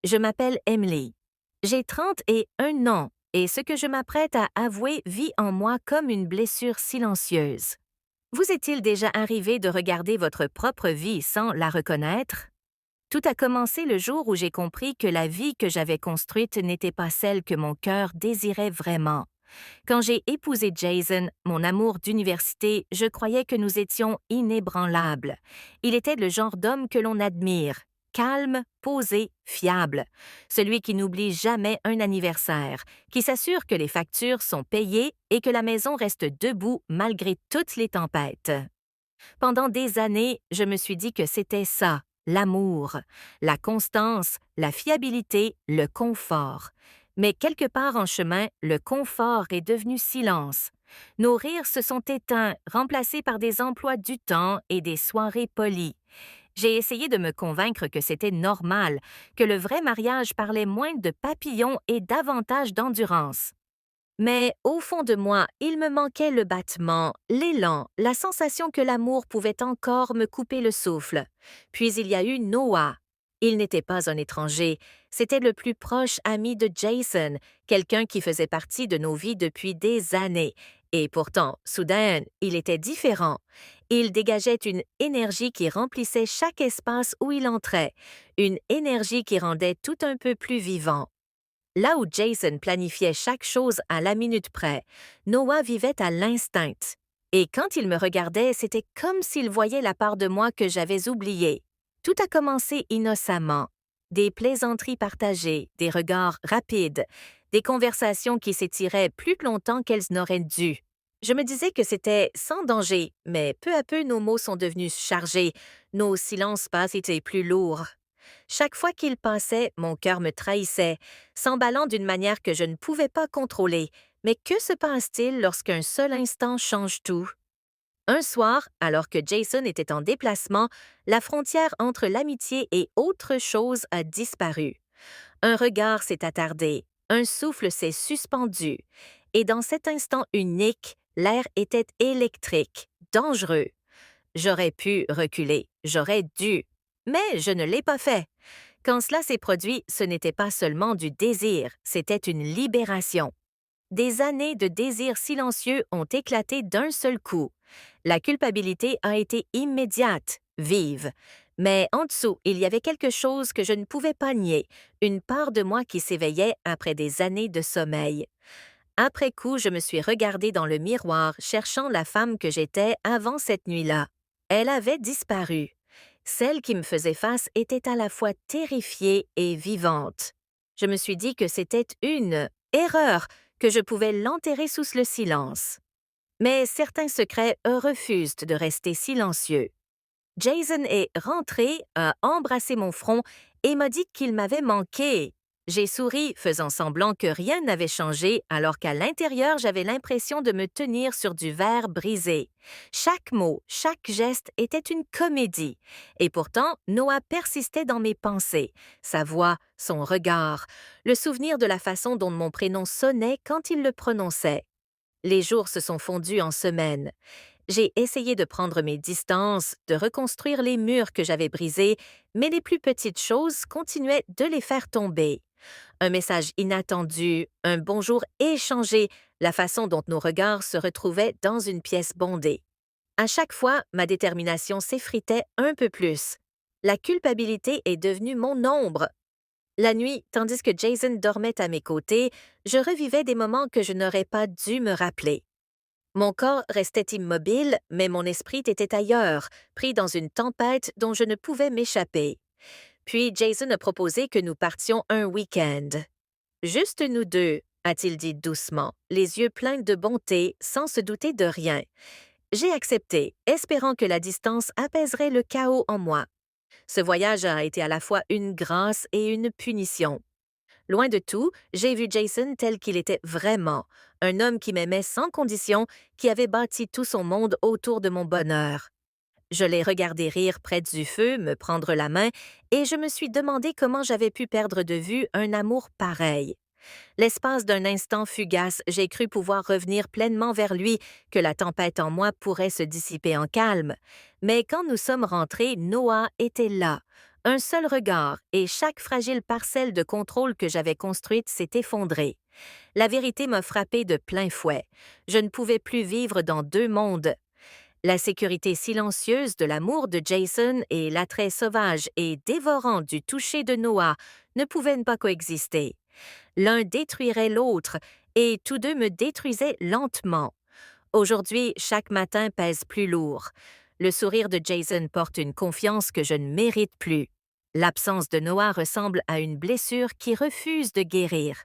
Je m'appelle Emily. J'ai 31 ans et ce que je m'apprête à avouer vit en moi comme une blessure silencieuse. Vous est-il déjà arrivé de regarder votre propre vie sans la reconnaître? Tout a commencé le jour où j'ai compris que la vie que j'avais construite n'était pas celle que mon cœur désirait vraiment. Quand j'ai épousé Jason, mon amour d'université, je croyais que nous étions inébranlables. Il était le genre d'homme que l'on admire, calme, posé, fiable, celui qui n'oublie jamais un anniversaire, qui s'assure que les factures sont payées et que la maison reste debout malgré toutes les tempêtes. Pendant des années, je me suis dit que c'était ça, l'amour, la constance, la fiabilité, le confort. Mais quelque part en chemin, le confort est devenu silence. Nos rires se sont éteints, remplacés par des emplois du temps et des soirées polies. J'ai essayé de me convaincre que c'était normal, que le vrai mariage parlait moins de papillons et davantage d'endurance. Mais au fond de moi, il me manquait le battement, l'élan, la sensation que l'amour pouvait encore me couper le souffle. Puis il y a eu Noah. Il n'était pas un étranger, c'était le plus proche ami de Jason, quelqu'un qui faisait partie de nos vies depuis des années. Et pourtant, soudain, il était différent. Il dégageait une énergie qui remplissait chaque espace où il entrait, une énergie qui rendait tout un peu plus vivant. Là où Jason planifiait chaque chose à la minute près, Noah vivait à l'instinct. Et quand il me regardait, c'était comme s'il voyait la part de moi que j'avais oubliée. Tout a commencé innocemment. Des plaisanteries partagées, des regards rapides, des conversations qui s'étiraient plus longtemps qu'elles n'auraient dû. Je me disais que c'était sans danger, mais peu à peu nos mots sont devenus chargés, nos silences passent étaient plus lourds. Chaque fois qu'il passait, mon cœur me trahissait, s'emballant d'une manière que je ne pouvais pas contrôler. Mais que se passe-t-il lorsqu'un seul instant change tout? Un soir, alors que Jason était en déplacement, la frontière entre l'amitié et autre chose a disparu. Un regard s'est attardé, un souffle s'est suspendu, et dans cet instant unique, l'air était électrique, dangereux. J'aurais pu reculer, j'aurais dû, mais je ne l'ai pas fait. Quand cela s'est produit, ce n'était pas seulement du désir, c'était une libération. Des années de désir silencieux ont éclaté d'un seul coup. La culpabilité a été immédiate, vive. Mais en dessous, il y avait quelque chose que je ne pouvais pas nier, une part de moi qui s'éveillait après des années de sommeil. Après coup, je me suis regardée dans le miroir, cherchant la femme que j'étais avant cette nuit-là. Elle avait disparu. Celle qui me faisait face était à la fois terrifiée et vivante. Je me suis dit que c'était une erreur, que je pouvais l'enterrer sous le silence. Mais certains secrets refusent de rester silencieux. Jason est rentré, a embrassé mon front et m'a dit qu'il m'avait manqué. J'ai souri, faisant semblant que rien n'avait changé, alors qu'à l'intérieur, j'avais l'impression de me tenir sur du verre brisé. Chaque mot, chaque geste était une comédie. Et pourtant, Noah persistait dans mes pensées. Sa voix, son regard, le souvenir de la façon dont mon prénom sonnait quand il le prononçait. Les jours se sont fondus en semaines. J'ai essayé de prendre mes distances, de reconstruire les murs que j'avais brisés, mais les plus petites choses continuaient de les faire tomber. Un message inattendu, un bonjour échangé, la façon dont nos regards se retrouvaient dans une pièce bondée. À chaque fois, ma détermination s'effritait un peu plus. La culpabilité est devenue mon ombre. La nuit, tandis que Jason dormait à mes côtés, je revivais des moments que je n'aurais pas dû me rappeler. Mon corps restait immobile, mais mon esprit était ailleurs, pris dans une tempête dont je ne pouvais m'échapper. Puis Jason a proposé que nous partions un week-end. Juste nous deux, a-t-il dit doucement, les yeux pleins de bonté, sans se douter de rien. J'ai accepté, espérant que la distance apaiserait le chaos en moi. Ce voyage a été à la fois une grâce et une punition. Loin de tout, j'ai vu Jason tel qu'il était vraiment, un homme qui m'aimait sans condition, qui avait bâti tout son monde autour de mon bonheur. Je l'ai regardé rire près du feu, me prendre la main, et je me suis demandé comment j'avais pu perdre de vue un amour pareil. L'espace d'un instant fugace, j'ai cru pouvoir revenir pleinement vers lui, que la tempête en moi pourrait se dissiper en calme. Mais quand nous sommes rentrés, Noah était là, Un seul regard et chaque fragile parcelle de contrôle que j'avais construite s'est effondrée. La vérité m'a frappé de plein fouet. Je ne pouvais plus vivre dans deux mondes. La sécurité silencieuse de l'amour de Jason et l'attrait sauvage et dévorant du toucher de Noah ne pouvaient pas coexister. L'un détruirait l'autre et tous deux me détruisaient lentement. Aujourd'hui, chaque matin pèse plus lourd. Le sourire de Jason porte une confiance que je ne mérite plus. L'absence de Noah ressemble à une blessure qui refuse de guérir.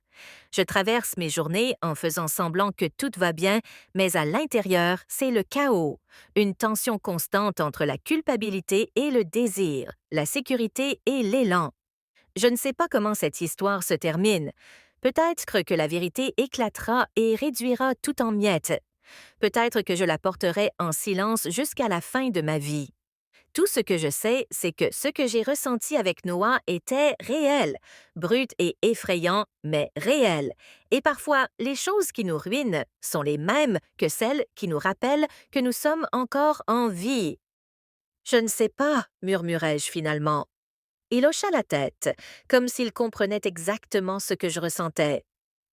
Je traverse mes journées en faisant semblant que tout va bien, mais à l'intérieur, c'est le chaos. Une tension constante entre la culpabilité et le désir, la sécurité et l'élan. Je ne sais pas comment cette histoire se termine. Peut-être que la vérité éclatera et réduira tout en miettes. Peut-être que je la porterai en silence jusqu'à la fin de ma vie. Tout ce que je sais, c'est que ce que j'ai ressenti avec Noah était réel, brut et effrayant, mais réel. Et parfois, les choses qui nous ruinent sont les mêmes que celles qui nous rappellent que nous sommes encore en vie. Je ne sais pas, murmurai-je finalement. Il hocha la tête, comme s'il comprenait exactement ce que je ressentais.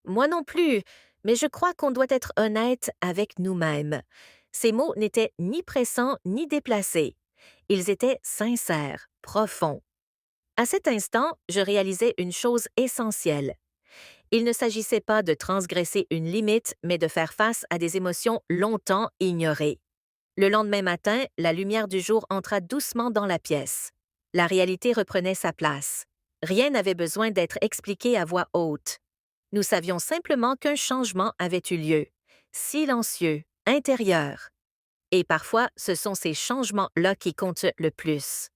Moi non plus, mais je crois qu'on doit être honnête avec nous-mêmes. Ces mots n'étaient ni pressants ni déplacés. Ils étaient sincères, profonds. À cet instant, je réalisais une chose essentielle. Il ne s'agissait pas de transgresser une limite, mais de faire face à des émotions longtemps ignorées. Le lendemain matin, la lumière du jour entra doucement dans la pièce. La réalité reprenait sa place. Rien n'avait besoin d'être expliqué à voix haute. Nous savions simplement qu'un changement avait eu lieu, silencieux, intérieur. Et parfois, ce sont ces changements-là qui comptent le plus.